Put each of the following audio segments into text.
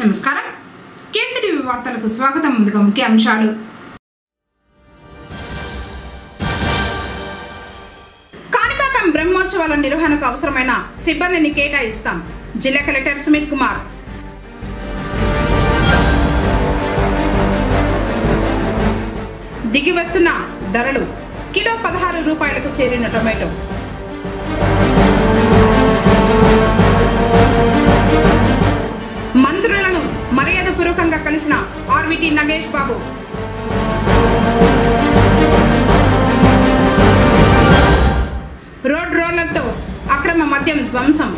నమస్కారం కేసీటీవీ వార్తలకు స్వాగతం. ముందుగా ముఖ్య అంశాలు. కాణిపాకం బ్రహ్మోత్సవాల నిర్వహణకు అవసరమైన సిబ్బందిని కేటాయిస్తాం. జిల్లా కలెక్టర్ సుమిత్ కుమార్. దిగి వస్తున్న ధరలు. కిలో 16 రూపాయలకు చేరిన టొమాటో. మంత్రులను మర్యాదపూర్వకంగా కలిసిన ఆర్విటి నగేష్ బాబు. రోడ్ రోలర్తో అక్రమ మద్యం ధ్వంసం.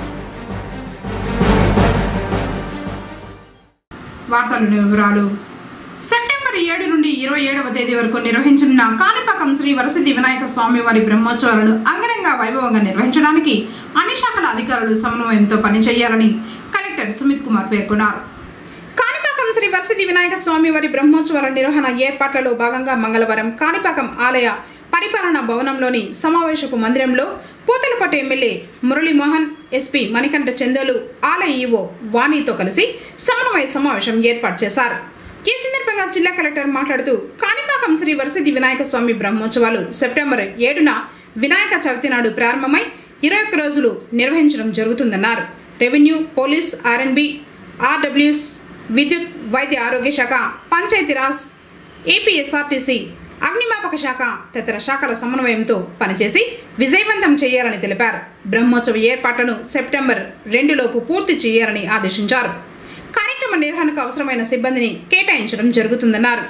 వార్తల వివరాలు. సెప్టెంబర్ 7 నుండి 27వ తేదీ వరకు నిర్వహించనున్న కాణిపాకం శ్రీ వరసిద్ధి వినాయక స్వామి వారి బ్రహ్మోత్సవాలను అంగరంగ వైభవంగా నిర్వహించడానికి అన్ని శాఖల అధికారులు సమన్వయంతో పనిచేయాలని కలెక్టర్ సుమిత్ కుమార్ పేర్కొన్నారు. కాణిపాకం శ్రీ వరసిద్ధి వినాయక స్వామి వారి బ్రహ్మోత్సవాల నిర్వహణ ఏర్పాట్లలో భాగంగా మంగళవారం కాణిపాకం ఆలయ పరిపాలనా భవనంలోని సమావేశపు మందిరంలో పూతలపట్టు ఎమ్మెల్యే మురళీమోహన్, ఎస్పీ మణికంఠ చందోలు, ఆలయ ఈవో వాణితో కలిసి సమన్వయ సమావేశం ఏర్పాటు చేశారు. ఈ సందర్భంగా జిల్లా కలెక్టర్ మాట్లాడుతూ కాణిపాకం శ్రీ వరసిద్ధి వినాయక స్వామి బ్రహ్మోత్సవాలు సెప్టెంబర్ 7న వినాయక చవితి నాడు ప్రారంభమై 21 రోజులు నిర్వహించడం జరుగుతుందన్నారు. రెవెన్యూ, పోలీస్, ఆర్ఎన్బి, ఆర్డబ్ల్యూఎస్, విద్యుత్, వైద్య ఆరోగ్య శాఖ, పంచాయతీరాజ్, ఏపీఎస్ఆర్టీసీ, అగ్నిమాపక శాఖ తదితర శాఖల సమన్వయంతో పనిచేసి విజయవంతం చేయాలని తెలిపారు. బ్రహ్మోత్సవ ఏర్పాట్లను సెప్టెంబర్ 2 లోపు పూర్తి చేయాలని ఆదేశించారు. కార్యక్రమ నిర్వహణకు అవసరమైన సిబ్బందిని కేటాయించడం జరుగుతుందన్నారు.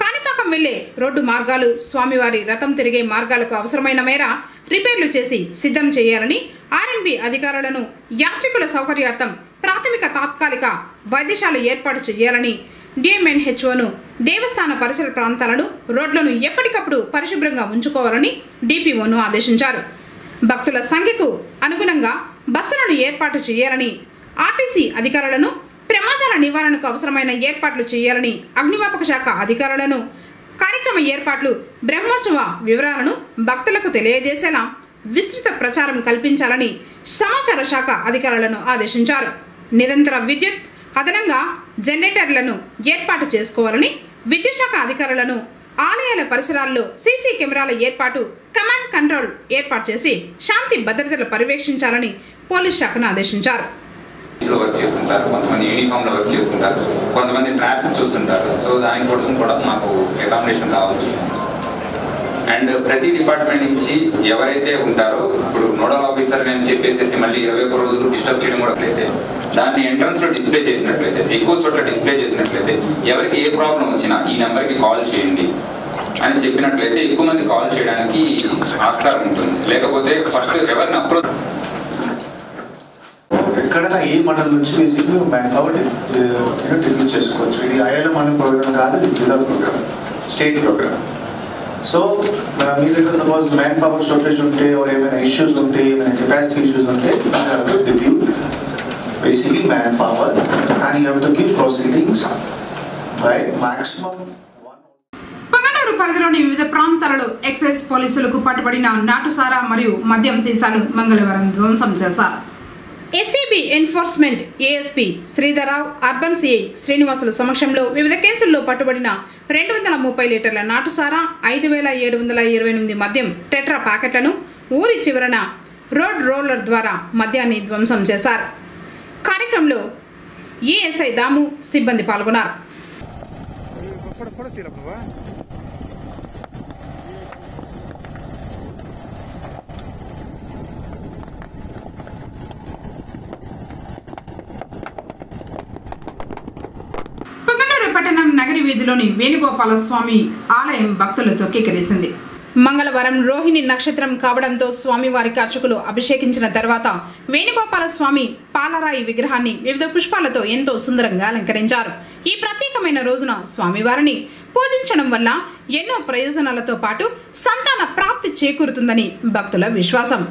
కాణిపాకం వెళ్లే రోడ్డు మార్గాలు, స్వామివారి రథం తిరిగే మార్గాలకు అవసరమైన మేర రిపేర్లు చేసి సిద్ధం చేయాలని, ఆర్ఎన్బి అధికారులను యాత్రికుల సౌకర్యార్థం ప్రాథమిక తాత్కాలిక వైద్యశాల ఏర్పాటు చేయాలని, డిఎంఎన్హెచ్ఓను దేవస్థాన పరిసర ప్రాంతాలను, రోడ్లను ఎప్పటికప్పుడు పరిశుభ్రంగా ఉంచుకోవాలని డిపిఓను ఆదేశించారు. భక్తుల సంఖ్యకు అనుగుణంగా బస్సులను ఏర్పాటు చేయాలని, ఆర్టీసీ అధికారులను ప్రమాదాల నివారణకు అవసరమైన ఏర్పాట్లు చేయాలని, అగ్నిమాపక శాఖ అధికారులను కార్యక్రమ ఏర్పాట్లు, బ్రహ్మోత్సవ వివరాలను భక్తులకు తెలియజేసేలా విస్తృత ప్రచారం కల్పించాలని సమాచార శాఖ అధికారులను ఆదేశించారు. నిరంతర విద్యుత్, అదనంగా జనరేటర్లను ఏర్పాటు చేసుకోవాలని, విద్యుత్ శాఖ అధికారులను ఆలయాల పరిసరాల్లో సీసీ కెమెరాల ఏర్పాటు, కమాండ్ కంట్రోల్ ఏర్పాటు చేసి శాంతి భద్రతలు పర్యవేక్షించాలని పోలీస్ శాఖను ఆదేశించారు. వర్క్ చేస్తుంటారు, కొంతమంది యూనిఫామ్ లో వర్క్ చేస్తుంటారు, కొంతమంది ట్రాఫిక్ చూస్తుంటారు. సో దానికోసం కూడా మాకు అకామిడేషన్ కావాల్సి వస్తుంది. అండ్ ప్రతి డిపార్ట్మెంట్ నుంచి ఎవరైతే ఉంటారో, ఇప్పుడు నోడల్ ఆఫీసర్ అని చెప్పేసి మళ్ళీ 21 రోజులు డిస్టర్బ్ చేయడం కూడా అయితే దాన్ని ఎంట్రన్స్ లో డిస్ప్లే చేసినట్లయితే, ఎక్కువ చోట్ల డిస్ప్లే చేసినట్లయితే, ఎవరికి ఏ ప్రాబ్లం వచ్చినా ఈ నెంబర్కి కాల్ చేయండి అని చెప్పినట్లయితే ఎక్కువ మంది కాల్ చేయడానికి ఆస్కారం ఉంటుంది. లేకపోతే ఫస్ట్ ఎవరిని అప్రోచ్ ఎక్కడైనా ఏ మండలం నుంచి బేసిక్లీ మ్యాన్ పవర్ డెవలప్ చేసుకోవచ్చు. ఇది ఐఎల్ఎం అనే ప్రోగ్రామ్ కాదు, ఇది జిల్లా ప్రోగ్రామ్, స్టేట్ ప్రోగ్రామ్. సో మీ దగ్గర సపోజ్ మ్యాన్ పవర్ షార్టేజ్ ఉంటే, ఏమైనా ఇష్యూస్ ఉంటే, ఏమైనా కెపాసిటీ ఇష్యూస్ ఉంటే, డిప్యూట్ basically man power and you have to give proceedings by maximum. Punganur పరిధిలోని వివిధ ప్రాంతాలలో ఎక్సైజ్ పోలీసులకు పట్టుబడిన నాటుసారా మరియు మద్యం సీసాలు మంగళవారం ధ్వంసం చేశారు. SCB enforcement ASP Sridhararao, urban CI శ్రీనివాసుల సమక్షంలో వివిధ కేసుల్లో పట్టుబడిన 230 లీటర్ల నాటుసారా, 5728 మద్యం టెట్రా ప్యాకెట్లను ఊరి చివరన రోడ్ రోలర్ ద్వారా మద్యాన్ని ధ్వంసం చేశారు. కార్యక్రమంలో ఏఎస్ఐ దాము, సిబ్బంది పాల్గొన్నారు. పట్టణం నగరి వీధిలోని వేణుగోపాల స్వామి ఆలయం భక్తులతో కిక్కిరిసింది. మంగళవారం రోహిణి నక్షత్రం కావడంతో స్వామివారికి అర్చకులు అభిషేకించిన తర్వాత వేణుగోపాల స్వామి పాలరాయి విగ్రహాన్ని వివిధ పుష్పాలతో ఎంతో సుందరంగా అలంకరించారు. ఈ ప్రత్యేకమైన రోజున స్వామివారిని పూజించడం వల్ల ఎన్నో ప్రయోజనాలతో పాటు సంతాన ప్రాప్తి చేకూరుతుందని భక్తుల విశ్వాసం.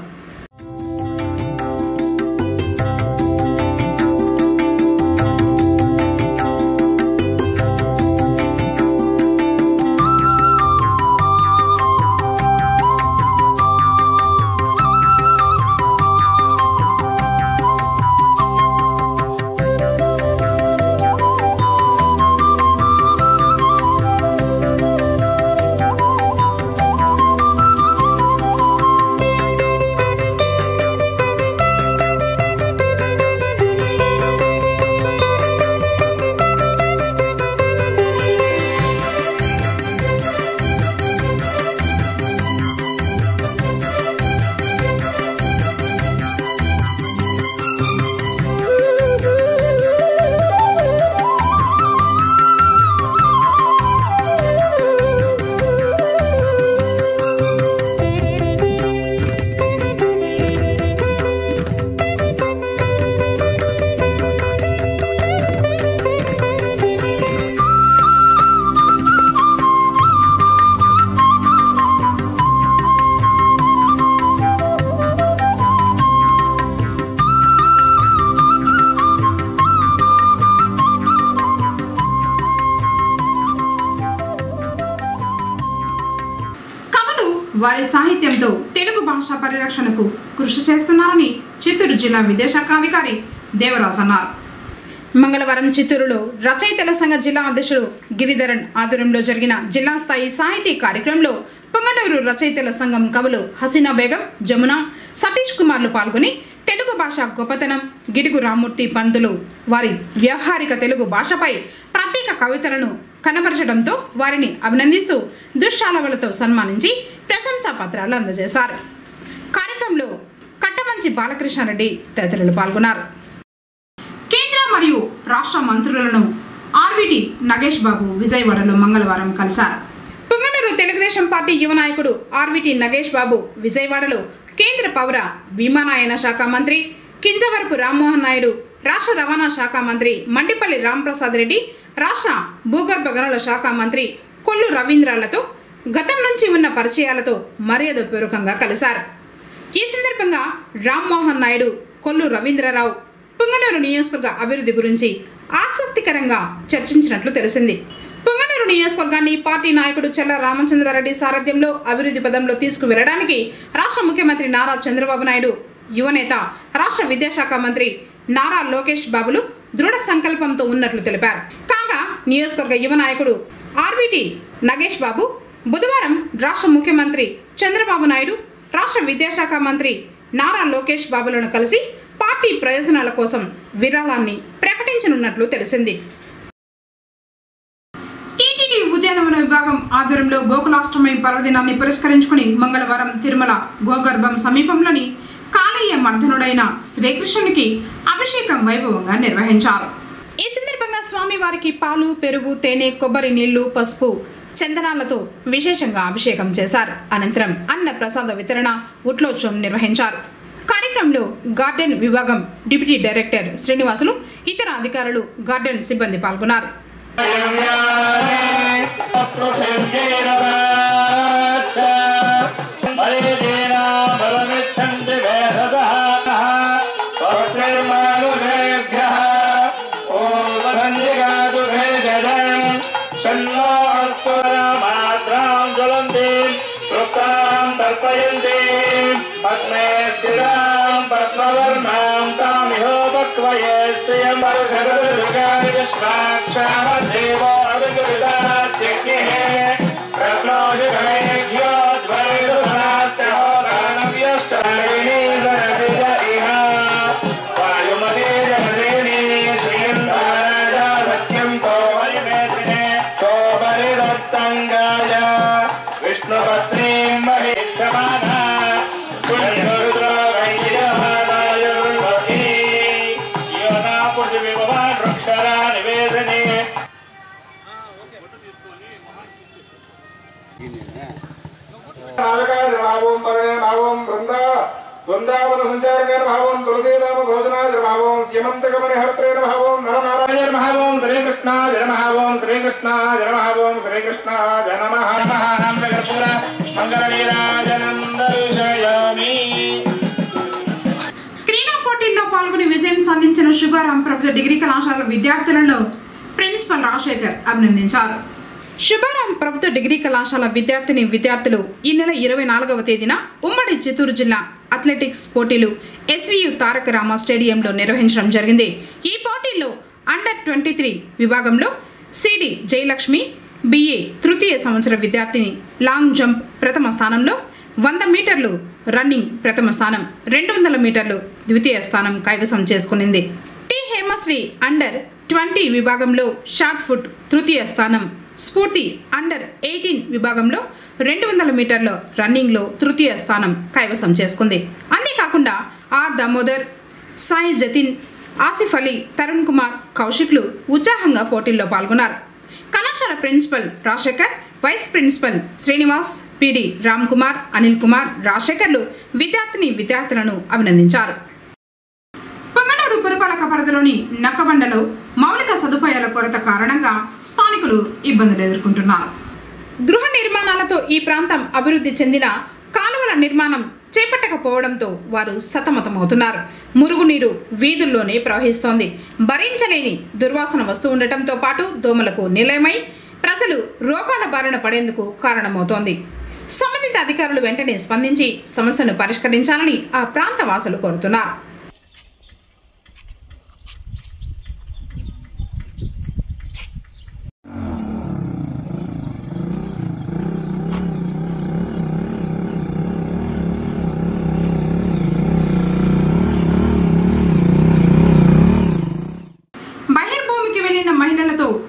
వారి సాహిత్యంతో తెలుగు భాష పరిరక్షణకు కృషి చేస్తున్నారని చిత్తూరు జిల్లా విద్యాశాఖ అధికారి దేవరాజ్ అన్నారు. మంగళవారం చిత్తూరులో రచయితల సంఘ జిల్లా అధ్యక్షుడు గిరిధరన్ ఆధ్వర్యంలో జరిగిన జిల్లా స్థాయి సాహితీ కార్యక్రమంలో పొంగనూరు రచయితల సంఘం కవులు హసీనా బేగం, జమున, సతీష్ కుమార్లు పాల్గొని తెలుగు భాష గొప్పతనం, గిడుగు రామ్మూర్తి పంతులు వారి వ్యవహారిక తెలుగు భాషపై ప్రత్యేక కవితలను కనబరచడంతో వారిని అభినందిస్తూ దుశ్శాలవలతో సన్మానించి ప్రశంసా పత్రాలు అందజేశారు. కార్యక్రమంలో కట్టమంచి బాలకృష్ణారెడ్డి తదితరులు పాల్గొన్నారు. మరియు రాష్ట్ర మంత్రులను ఆర్విటి నగేష్ బాబు విజయవాడలో మంగళవారం కలిశారు. పొంగనూరు తెలుగుదేశం పార్టీ యువ నాయకుడు ఆర్విటి నగేష్ బాబు విజయవాడలో కేంద్ర పౌర విమానయాన శాఖ మంత్రి కింజవరపు రామ్మోహన్ నాయుడు, రాష్ట్ర రవాణా శాఖ మంత్రి మండిపల్లి రాంప్రసాద్ రెడ్డి, రాష్ట్ర భూగర్భ గనుల శాఖ మంత్రి కొల్లు రవీంద్రలతో గతం నుంచి ఉన్న పరిచయాలతో మర్యాదపూర్వకంగా కలిశారు. ఈ సందర్భంగా రామ్మోహన్ నాయుడు, కొల్లు రవీంద్రరావు పొంగనూరు నియోజకవర్గ అభివృద్ధి గురించి ఆసక్తికరంగా చర్చించినట్లు తెలిసింది. పొంగనూరు నియోజకవర్గాన్ని పార్టీ నాయకుడు చెల్ల రామచంద్రారెడ్డి సారథ్యంలో అభివృద్ధి పదంలో తీసుకువెళ్లడానికి రాష్ట్ర ముఖ్యమంత్రి నారా చంద్రబాబు నాయుడు, యువనేత రాష్ట్ర విద్యాశాఖ మంత్రి నారా లోకేష్ బాబులు దృఢ సంకల్పంతో ఉన్నట్లు తెలిపారు. కాగా నియోజకవర్గ యువ నాయకుడు ఆర్విటి నగేష్ బాబు బుధవారం రాష్ట్ర ముఖ్యమంత్రి చంద్రబాబు నాయుడు, రాష్ట్ర విద్యాశాఖ మంత్రి నారా లోకేష్ బాబులను కలిసి పార్టీ ప్రయోజనాల కోసం విరాళాన్ని ప్రకటించనున్నట్లు తెలిసింది. టీటీడీ ఉద్యానవన విభాగం ఆధ్వర్యంలో గోకులాష్టమి పర్వదినాన్ని పురస్కరించుకుని మంగళవారం తిరుమల గోగర్భం సమీపంలోని కాళీయ మర్దనుడైన శ్రీకృష్ణునికి అభిషేకం వైభవంగా నిర్వహించారు. ఈ సందర్భంగా స్వామివారికి పాలు, పెరుగు, తేనె, కొబ్బరి నీళ్లు, పసుపు, చందనాలతో విశేషంగా అభిషేకం చేశారు. అనంతరం అన్న ప్రసాద వితరణ, ఉట్లోత్సవం నిర్వహించారు. కార్యక్రమంలో గార్డెన్ విభాగం డిప్యూటీ డైరెక్టర్ శ్రీనివాసులు, ఇతర అధికారులు, గార్డెన్ సిబ్బంది పాల్గొన్నారు. वृंदावन संचारकेन भावं तुलसीदाम भोजनाय भावं सीमंतगमने हर्त्रेण भावं नरनारायण भावं श्री कृष्णाय नमः भावं श्री कृष्णाय नमः भावं श्री कृष्णाय नमः नमः नाम जगत्पुर मंगलनीराजनं दर्शयामि. క్రీడా పోటీల్లో పాల్గొని విజయం సాధించిన శుభారాం ప్రభుత్వ డిగ్రీ కళాశాల విద్యార్థులను ప్రిన్సిపల్ రాజశేఖర్ అభినందించారు. శుభారాం ప్రభుత్వ డిగ్రీ కళాశాల విద్యార్థులు ఈ నెల 24వ తేదీన ఉమ్మడి చిత్తూరు జిల్లా అథ్లెటిక్స్ పోటీలు ఎస్వియు తారక రామ స్టేడియంలో నిర్వహించడం జరిగింది. ఈ పోటీల్లో అండర్ 23 విభాగంలో సిడి జయలక్ష్మి బిఏ తృతీయ సంవత్సర విద్యార్థిని లాంగ్ జంప్ ప్రథమ స్థానంలో, 100 మీటర్లు రన్నింగ్ ప్రథమ స్థానం, 200 మీటర్లు ద్వితీయ స్థానం కైవసం చేసుకునింది. టి హేమశ్రీ అండర్ 20 విభాగంలో షార్ట్ ఫుట్ తృతీయ స్థానం, స్ఫూర్తి అండర్ 18 విభాగంలో 200 మీటర్ల రన్నింగ్లో తృతీయ స్థానం కైవసం చేసుకుంది. అంతేకాకుండా ఆర్ దామోదర్, సాయి జతిన్, ఆసిఫ్ అలీ, తరుణ్ కుమార్, కౌశిక్లు ఉత్సాహంగా పోటీల్లో పాల్గొన్నారు. కళాశాల principal Rajasekhar, vice principal Srinivas, PD Ram Kumar, Anil Kumar, రాజశేఖర్లు విద్యార్థులను అభినందించారు. పొంగనూరు పురపాలక పరిధిలోని నక్కబండలో మౌలిక సదుపాయాల కొరత కారణంగా స్థానికులు ఇబ్బందులు ఎదుర్కొంటున్నారు. గృహ నిర్మాణాలతో ఈ ప్రాంతం అభివృద్ధి చెందిన కాలువల నిర్మాణం చేపట్టకపోవడంతో వారు సతమతమవుతున్నారు. మురుగునీరు వీధుల్లోనే ప్రవహిస్తోంది. భరించలేని దుర్వాసన వస్తూ ఉండటంతో పాటు దోమలకు నిలయమై ప్రజలు రోగాల బారిన పడేందుకు కారణమవుతోంది. సంబంధిత అధికారులు వెంటనే స్పందించి సమస్యను పరిష్కరించాలని ఆ ప్రాంత వాసులు కోరుతున్నారు.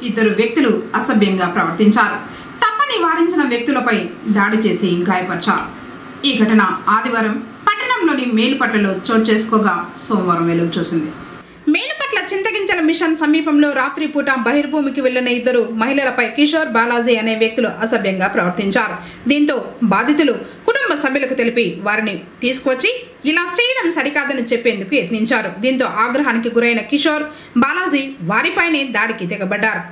ఇద్దరు వ్యక్తులు అసభ్యంగా ప్రవర్తించారు. తప్పని వారించిన వ్యక్తులపై దాడి చేసి గాయపరిచారు. ఈ ఘటన ఆదివారం పట్టణంలోని మేలుపట్లలో చోటు చేసుకోగా సోమవారం వెలుగు చూసింది. మేలుపట్ల చింతగించల మిషన్ సమీపంలో రాత్రిపూట బహిర్భూమికి వెళ్లిన ఇద్దరు మహిళలపై కిషోర్ బాలాజీ అనే వ్యక్తులు అసభ్యంగా ప్రవర్తించారు. దీంతో బాధితులు కుటుంబ సభ్యులకు తెలిపి వారిని తీసుకొచ్చి ఇలా చేయడం సరికాదని చెప్పేందుకు యత్నించారు. దీంతో ఆగ్రహానికి గురైన కిషోర్ బాలాజీ వారిపైనే దాడికి తెగబడ్డారు.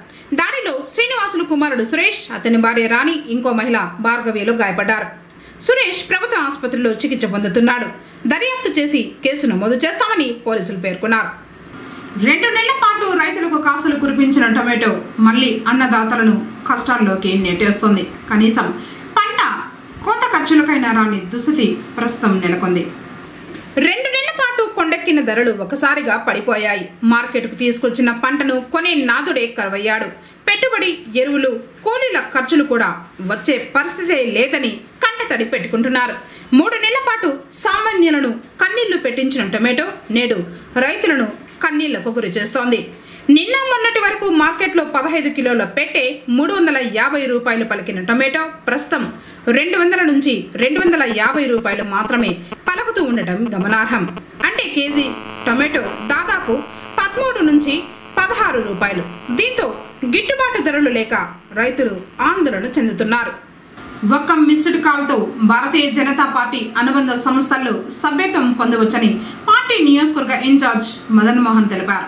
దాడిలో శ్రీనివాసులు కుమారుడు సురేష్, అతని భార్య రాణి, ఇంకో మహిళ భార్గవిలు గాయపడ్డారు. సురేష్ ప్రభుత్వ ఆసుపత్రిలో చికిత్స పొందుతున్నాడు. దర్యాప్తు చేసి కేసు నమోదు చేస్తామని పోలీసులు పేర్కొన్నారు. 2 నెలల పాటు రైతులకు కాసులు కురిపించిన టొమాటో మళ్లీ అన్నదాతలను కష్టాల్లోకి నెట్టేస్తుంది. కనీసం పంట కోత ఖర్చులకైనా రాని దుస్థితి ప్రస్తుతం నెలకొంది. 2 నెలల పాటు కొండెక్కిన ధరలు ఒకసారిగా పడిపోయాయి. మార్కెట్కు తీసుకొచ్చిన పంటను కొనే నాదుడే కరువయ్యాడు. పెట్టుబడి, ఎరువులు, కూలీల ఖర్చులు కూడా వచ్చే పరిస్థితే లేదని కంటతడి పెట్టుకుంటున్నారు. 3 నెలల పాటు సామాన్యులను కన్నీళ్లు పెట్టించిన టొమాటో నేడు రైతులను కన్నీళ్లకు గురి చేస్తోంది. నిన్న మొన్నటి వరకు మార్కెట్లో 15 కిలోల పెట్టే 350 రూపాయలు పలికిన టొమాటో ప్రస్తుతం 200 నుంచి 250 రూపాయలు మాత్రమే పలుకుతూ ఉండటం గమనార్హం. అంటే కేజీ టొమాటో దాదాపు 13 నుంచి 16 రూపాయలు. దీంతో గిట్టుబాటు ధరలు లేక రైతులు ఆందోళన చెందుతున్నారు. ఒక్క మిస్డ్ కాల్తో భారతీయ జనతా పార్టీ అనుబంధ సంస్థల్లో సభ్యత్వం పొందవచ్చని పార్టీ నియోజకవర్గ ఇన్ఛార్జ్ మదన్ మోహన్ తెలిపారు.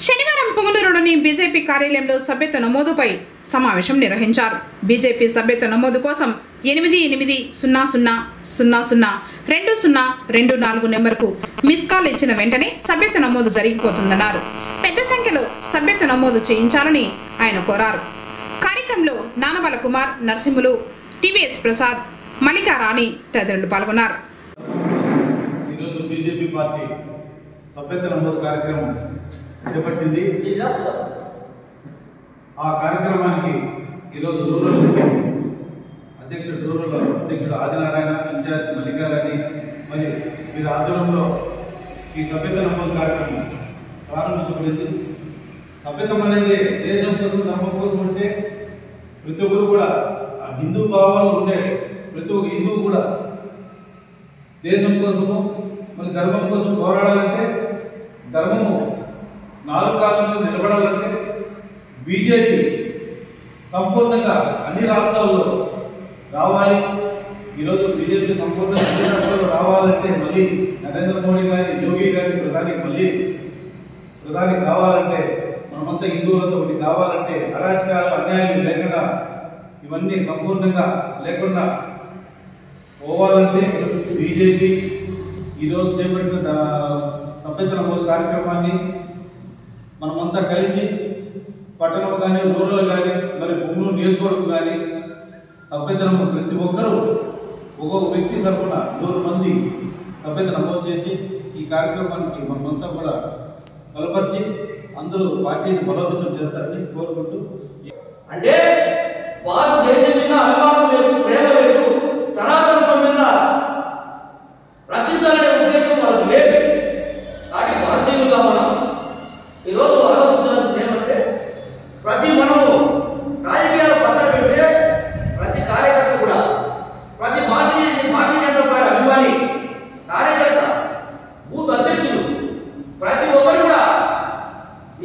శనివారం పుంగనూరులోని బీజేపీ కార్యాలయంలో సభ్యత్వ నమోదుపై సమావేశం నిర్వహించారు. బీజేపీ సభ్యత్వ నమోదు కోసం 8800002024 నెంబర్కు మిస్ కాల్ ఇచ్చిన వెంటనే సభ్యత్వ నమోదు జరిగిపోతుందన్నారు. పెద్ద సంఖ్యలో సభ్యత్వ నమోదు చేయించాలని ఆయన కోరారు. కార్యక్రమంలో నానబల కుమార్, నరసింహులు, టీవీఎస్ ప్రసాద్, మల్లికా రాణి తదితరులు పాల్గొన్నారు. ఈరోజు బీజేపీ పార్టీ సభ్యత్వ నమోదు కార్యక్రమం చేపట్టింది. ఆ కార్యక్రమానికి ఈరోజు రూరల్ నుంచి అధ్యక్షుడు ఆదినారాయణ, ఇన్ఛార్జ్ మల్లికా రాణి మరియు వీరి ఆధ్వర్యంలో ఈ సభ్యత్వ నమోదు కార్యక్రమం ప్రారంభించబడింది. సభ్యత్వం అనేది దేశం కోసం, ధర్మం కోసం ఉంటే ప్రతి ఒక్కరు కూడా హిందూ భావాలు ఉండే ప్రతి ఒక్క హిందువు కూడా దేశం కోసము మళ్ళీ ధర్మం కోసం పోరాడాలంటే, ధర్మము 4 కాళ్ళ మీద నిలబడాలంటే బీజేపీ సంపూర్ణంగా అన్ని రాష్ట్రాల్లో రావాలి. ఈరోజు బీజేపీ సంపూర్ణంగా అన్ని రాష్ట్రాల్లో రావాలంటే మళ్ళీ నరేంద్ర మోడీ కానీ, యోగి కానీ ప్రధాని కావాలంటే, మనమంతా హిందువులతో ఒకటి కావాలంటే, అరాచకాలు, అన్యాయాలు లేకుండా ఇవన్నీ సంపూర్ణంగా లేకుండా పోవాలంటే బీజేపీ ఈరోజు చేపట్టిన సభ్యత్వ నమోదు కార్యక్రమాన్ని మనమంతా కలిసి పట్టణం కానీ, రూరల్ కానీ, మరి పుంగనూరు నియోజకవర్గం కానీ సభ్యత్వ నమోదు ప్రతి ఒక్కరూ ఒక్కొక్క వ్యక్తి తరఫున 100 మంది సభ్యత్వ నమోదు చేసి ఈ కార్యక్రమానికి మనమంతా కూడా బలపరిచి అందరూ పార్టీని బలోపేతం చేస్తారని కోరుకుంటూ, అంటే భారతదేశం మీద అభిమానం లేదు, ప్రేమ లేదు, సనాతనత్వం మీద రక్షించాలనే ఉద్దేశం వాళ్ళకి లేదు. కాబట్టి భారతీయులుగా మనం ఈరోజు ఆలోచించాల్సింది ఏమంటే, మనము రాజకీయాల పక్కన పెడితే ప్రతి కార్యకర్త కూడా, ప్రతి భారతీయ జనతా పార్టీ అభిమాని కార్యకర్త, బూత్ అధ్యక్షులు ప్రతి ఒక్కరు కూడా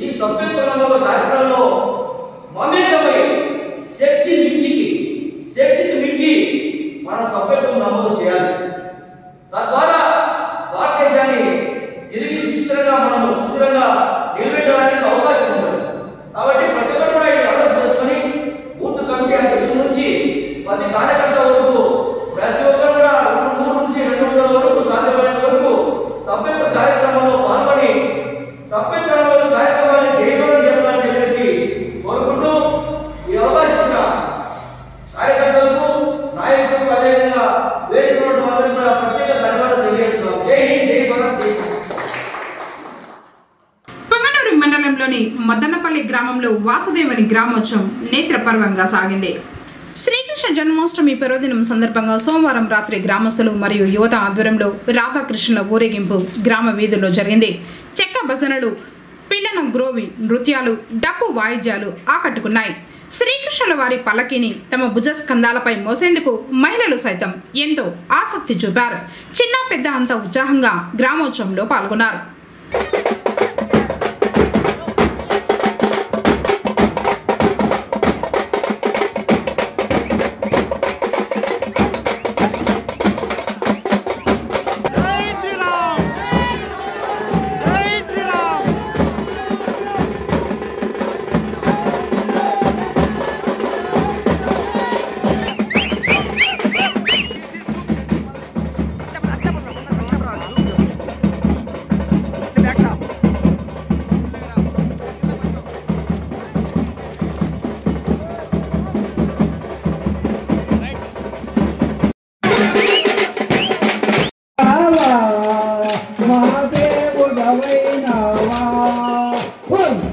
ఈ సభ్యత్వ నమోదు కార్యక్రమంలో మమేకమై శక్తికి మించి మనం సభ్యత్వం నమోదు చేయాలి. తద్వారా భారతదేశాన్ని తిరిగి సుస్థిరంగా నిలబెట్టడానికి అవకాశం ఉంటుంది. కాబట్టి ప్రతి ఒక్కరు కూడా ఇది అర్థం చేసుకుని బూత్ కమిటీ అధ్యక్షుల నుంచి ప్రతి కార్యకర్త వరకు ప్రతి ఒక్కరు కూడా 300 నుంచి 200 వరకు సాధ్యమైన వరకు సభ్యత్వ కార్యక్రమంలో పాల్గొని సభ్యత్వ నమోదు కార్యక్రమాన్ని జయప్రదం చేస్తారని చెప్పేసి కోరుకుంటూ, ఈ అవకాశం కార్యకర్తలకు, నాయకులకు, అదే మండలంలోని మద్దన్నపల్లి గ్రామంలో వాసుదేవుని గ్రామోత్సవం నేత్రపర్వంగా సాగింది. శ్రీకృష్ణ జన్మాష్టమి పర్వదినం సందర్భంగా సోమవారం రాత్రి గ్రామస్తులు మరియు యువత ఆధ్వర్యంలో రాధాకృష్ణుల ఊరేగింపు గ్రామ వీధుల్లో జరిగింది. చెక్క భజనలు, పిల్లన గ్రోవి నృత్యాలు, డప్పు వాయిద్యాలు ఆకట్టుకున్నాయి. శ్రీకృష్ణుల వారి పల్లకిని తమ భుజ స్కంధాలపై మోసేందుకు మహిళలు సైతం ఎంతో ఆసక్తి చూపారు. చిన్న పెద్ద అంతా ఉత్సాహంగా గ్రామోత్సవంలో పాల్గొన్నారు.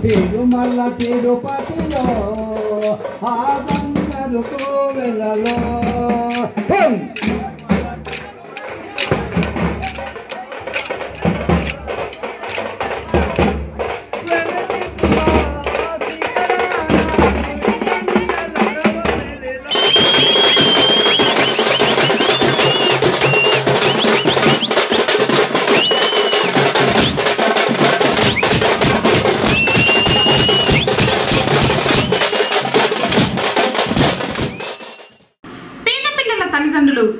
తిరుమల తిరుపతిలో ఆ బంగారు కోవెలలో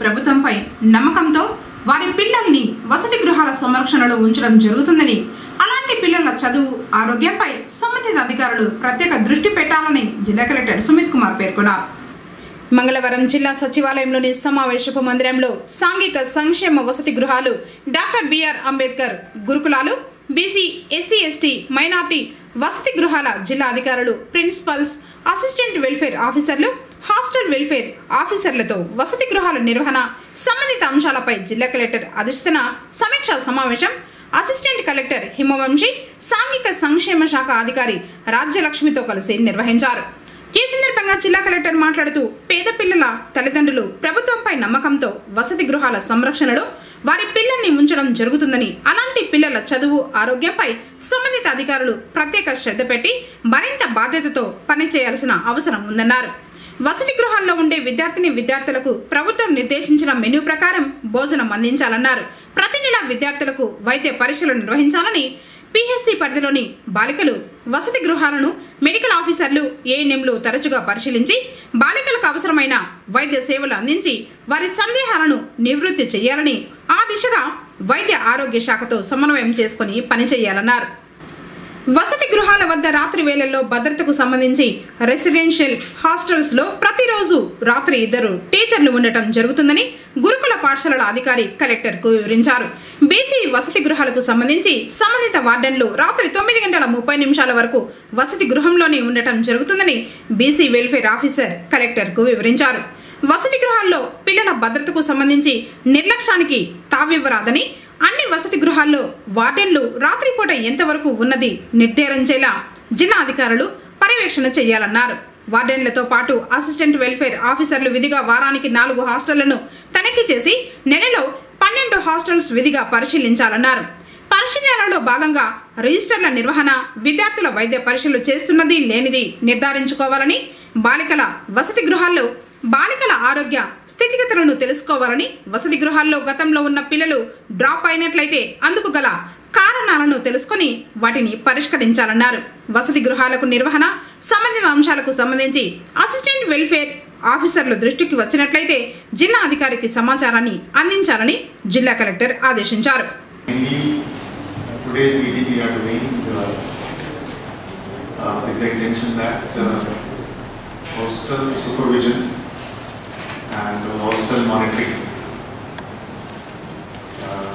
ప్రభుత్వంపై నమ్మకంతో వారి పిల్లల్ని వసతి గృహాల సంరక్షణలో ఉంచడం జరుగుతుందని, అలాంటి పిల్లల చదువు, ఆరోగ్యంపై సంబంధిత అధికారులు ప్రత్యేక దృష్టి పెట్టాలని జిల్లా కలెక్టర్ సుమిత్ కుమార్ పేర్కొన్నారు. మంగళవారం జిల్లా సచివాలయంలోని సమావేశపు మందిరంలో సాంఘిక సంక్షేమ వసతి గృహాలు, డాక్టర్ బిఆర్ అంబేద్కర్ గురుకులాలు, బీసీ, ఎస్సీ, ఎస్టీ, మైనార్టీ వసతి గృహాల జిల్లా అధికారులు, ప్రిన్సిపల్స్, అసిస్టెంట్ వెల్ఫేర్ ఆఫీసర్లు, హాస్టల్ వెల్ఫేర్ ఆఫీసర్లతో వసతి గృహాల నిర్వహణ సంబంధిత అంశాలపై జిల్లా కలెక్టర్ అధ్యక్షతన సమీక్షా సమావేశం అసిస్టెంట్ కలెక్టర్ హిమవంశి, సాంఘిక సంక్షేమ శాఖ అధికారి రాజ్యలక్ష్మితో కలిసి నిర్వహించారు. ఈ సందర్భంగా జిల్లా కలెక్టర్ మాట్లాడుతూ, పేద పిల్లల తల్లిదండ్రులు ప్రభుత్వంపై నమ్మకంతో వసతి గృహాల సంరక్షణలో వారి పిల్లల్ని ఉంచడం జరుగుతుందని, అలాంటి పిల్లల చదువు, ఆరోగ్యంపై సంబంధిత అధికారులు ప్రత్యేక శ్రద్ధ పెట్టి మరింత బాధ్యతతో పనిచేయాల్సిన అవసరం ఉందన్నారు. వసతి గృహాల్లో ఉండే విద్యార్థులకు ప్రభుత్వం నిర్దేశించిన మెనూ ప్రకారం భోజనం అందించాలన్నారు. ప్రతి నెల విద్యార్థులకు వైద్య పరీక్షలు నిర్వహించాలని, పిహెచ్సి పరిధిలోని బాలికలు వసతి గృహాలను మెడికల్ ఆఫీసర్లు, ఏఎన్ఎంలు తరచుగా పరిశీలించి బాలికలకు అవసరమైన వైద్య సేవలు అందించి వారి సందేహాలను నివృత్తి చేయాలని, ఆ దిశగా వైద్య ఆరోగ్య శాఖతో సమన్వయం చేసుకుని పనిచేయాలన్నారు. వసతి గృహాల వద్ద రాత్రి వేళల్లో భద్రతకు సంబంధించి రెసిడెన్షియల్ హాస్టల్స్ లో ప్రతిరోజు రాత్రి 2 టీచర్లు ఉండటం జరుగుతుందని గురుకుల పాఠశాలల అధికారి కలెక్టర్ కు వివరించారు. బీసీ వసతి గృహాలకు సంబంధించి సంబంధిత వార్డెన్లు రాత్రి 9:30 వరకు వసతి గృహంలోనే ఉండటం జరుగుతుందని బీసీ వెల్ఫేర్ ఆఫీసర్ కలెక్టర్ కు వివరించారు. వసతి గృహాల్లో పిల్లల భద్రతకు సంబంధించి నిర్లక్ష్యానికి తావివ్వరాదని, అన్ని వసతి గృహాల్లో వార్డెన్లు రాత్రిపూట ఎంతవరకు ఉన్నది నిర్ధారించేలా జిల్లా అధికారులు పర్యవేక్షణ చేయాలన్నారు. వార్డెన్లతో పాటు అసిస్టెంట్ వెల్ఫేర్ ఆఫీసర్లు విధిగా వారానికి 4 హాస్టళ్లను తనిఖీ చేసి నెలలో 12 హాస్టల్స్ విధిగా పరిశీలించాలన్నారు. పరిశీలనలో భాగంగా రిజిస్టర్ల నిర్వహణ, విద్యార్థుల వైద్య పరీక్షలు చేస్తున్నది లేనిది నిర్ధారించుకోవాలని, బాలికల వసతి గృహాల్లో బాలికల ఆరోగ్య స్థితిగతులను తెలుసుకోవాలని, వసతి గృహాల్లో గతంలో ఉన్న పిల్లలు డ్రాప్ అయినట్లయితే అందుకు గల కారణాలను తెలుసుకుని వాటిని పరిష్కరించాలన్నారు. వసతి గృహాలకు నిర్వహణ సంబంధిత అంశాలకు సంబంధించి అసిస్టెంట్ వెల్ఫేర్ ఆఫీసర్లు దృష్టికి వచ్చినట్లయితే జిల్లా అధికారికి సమాచారాన్ని అందించాలని జిల్లా కలెక్టర్ ఆదేశించారు. and hostel monitoring,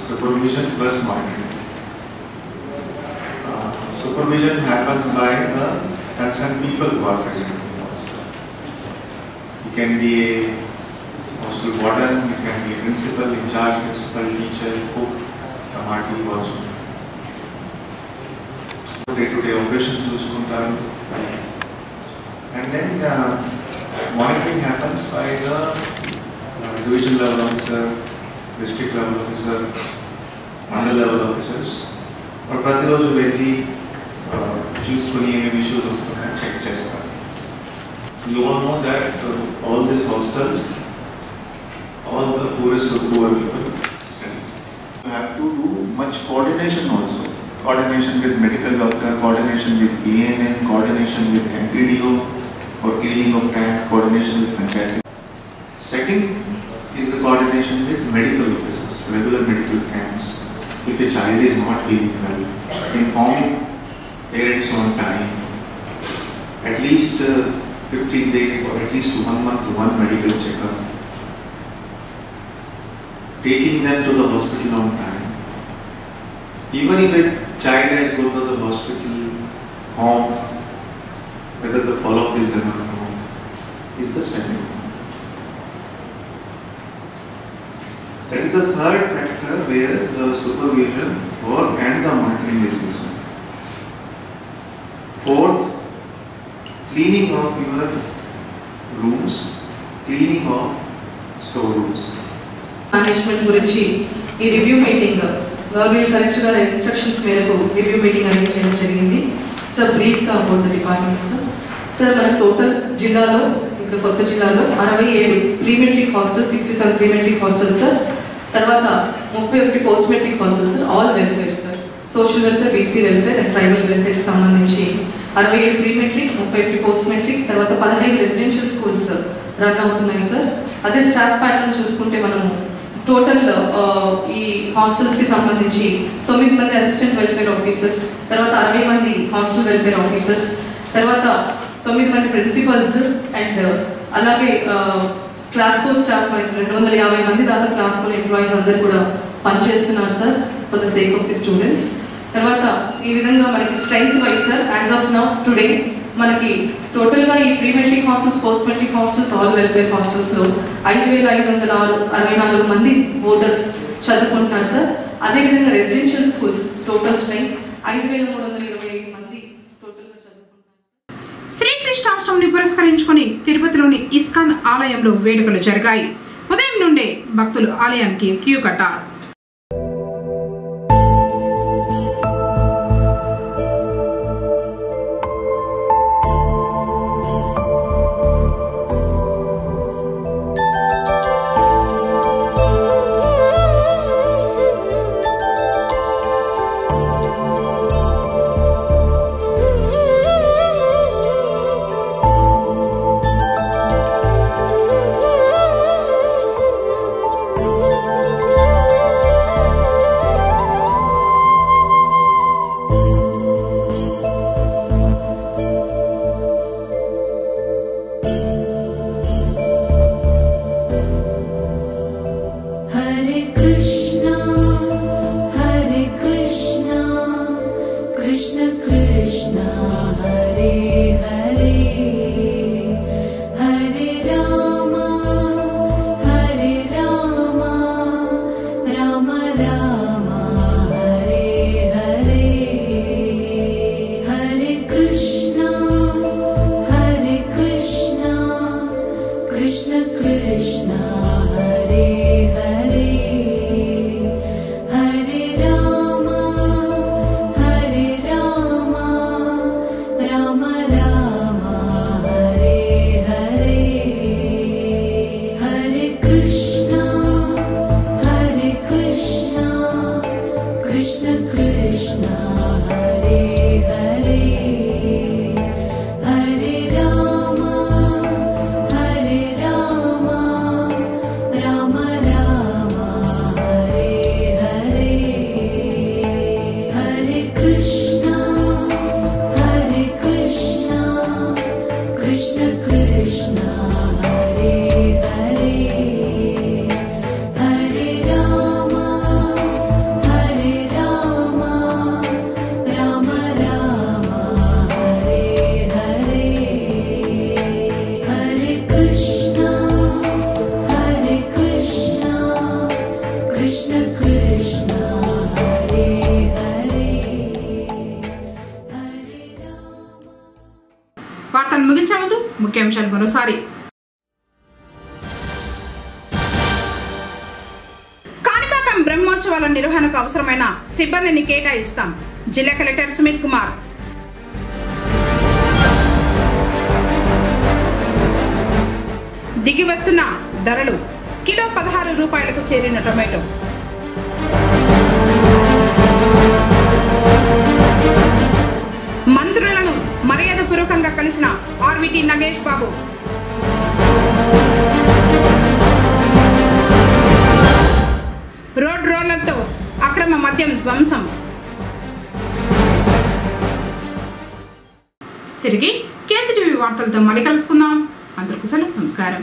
supervision plus monitoring. Supervision happens by the concerned people who are present in the hostel. You can be a hostel warden, you can be a principal, in charge principal, teacher, cook, committee, watchman. Day to day operation చూసుకుంటారు. And then monitoring happens by the division level officer, district level officer, mandal level officers. వాళ్ళు ప్రతిరోజు వెళ్ళి చూసుకుని ఏమేమి issues వస్తున్నాయని check చేస్తారు. You all know that all these hostels, all the poorest of poor people study. You have to do much coordination also. Coordination with medical doctor, coordination with ENN, coordination with MPDO for cleaning of tank, coordination with Panchayat. Second is the coordination with medical officers, regular medical camps. If a child is not feeling well, inform parents on time. At least 15 days or at least 1 month, one medical checkup. Taking them to the hospital on time. Even if a child has gone to the hospital, home, whether the follow-up is done or not, is the second. That is the third factor where the supervision and the monitoring is concerned. Fourth, cleaning of your rooms, cleaning of storerooms. Management గురించి ఈ review meeting government collector గారి instructions మేరకు review meeting arrange చేయడం జరిగింది. Sir బ్రీఫ్గా about the department. Sir మనకు total జిల్లాలో ఇప్పుడు కొత్త జిల్లాలో 67 prematric hostel, 67 prematric hostel sir. తర్వాత 31 post matric hostel sir. All welfare sir, social welfare, BC welfare and tribal వెల్ఫేర్కి సంబంధించి 67 ప్రీమెట్రిక్, 31 పోస్ట్ మెట్రిక్, తర్వాత 15 రెసిడెన్షియల్ స్కూల్స్ రన్ అవుతున్నాయి సార్. అదే స్టాఫ్ ప్యాటర్న్ చూసుకుంటే మనము టోటల్ ఈ హాస్టల్స్కి సంబంధించి 9 మంది అసిస్టెంట్ వెల్ఫేర్ ఆఫీసర్స్, తర్వాత 60 మంది హాస్టల్ వెల్ఫేర్ ఆఫీసర్స్, తర్వాత 9 మంది ప్రిన్సిపల్స్ అండ్ అలాగే క్లాస్ ఫోర్ స్టాఫ్ మనకి 250 మంది దాకా క్లాస్ ఫోర్ ఎంప్లాయీస్ అందరు కూడా పనిచేస్తున్నారు sir for the sake of the students. తర్వాత ఈ విధంగా మనకి strength wise sir as of now today మనకి టోటల్గా ఈ pre matric hostels, post matric hostels, all welfare హాస్టల్స్లో 5564 మంది ఓటర్స్ చదువుకుంటున్నారు సార్. అదేవిధంగా రెసిడెన్షియల్ స్కూల్స్ టోటల్ స్ట్రెంగ్త్ 5325 మంది టోటల్గా చదువుకుంటున్నారు. శ్రీకృష్ణాష్టమిని పురస్కరించుకొని తిరుపతిలోని ఇస్కాన్ ఆలయంలో వేడుకలు జరిగాయి. ఉదయం నుండే భక్తులు ఆలయానికి క్యూ కట్టారు. ముఖ్యాంశాలు మరోసారి. కాణిపాకం బ్రహ్మోత్సవాల నిర్వహణకు అవసరమైన సిబ్బందిని కేటాయిస్తాం. జిల్లా కలెక్టర్ సుమిత్ కుమార్. దిగి వస్తున్న ధరలు. కిలో 16 రూపాయలకు చేరిన టొమాటో. మంత్రులను మర్యాదపూర్వకంగా కలిసిన ఆర్విటి నగేష్ బాబు. రోడ్ రోలర్తో అక్రమ మద్యం ధ్వంసం. తిరిగి కేసీటీవీ వార్తలతో మళ్ళీ కలుసుకుందాం. అందరికీ సెలవు. నమస్కారం.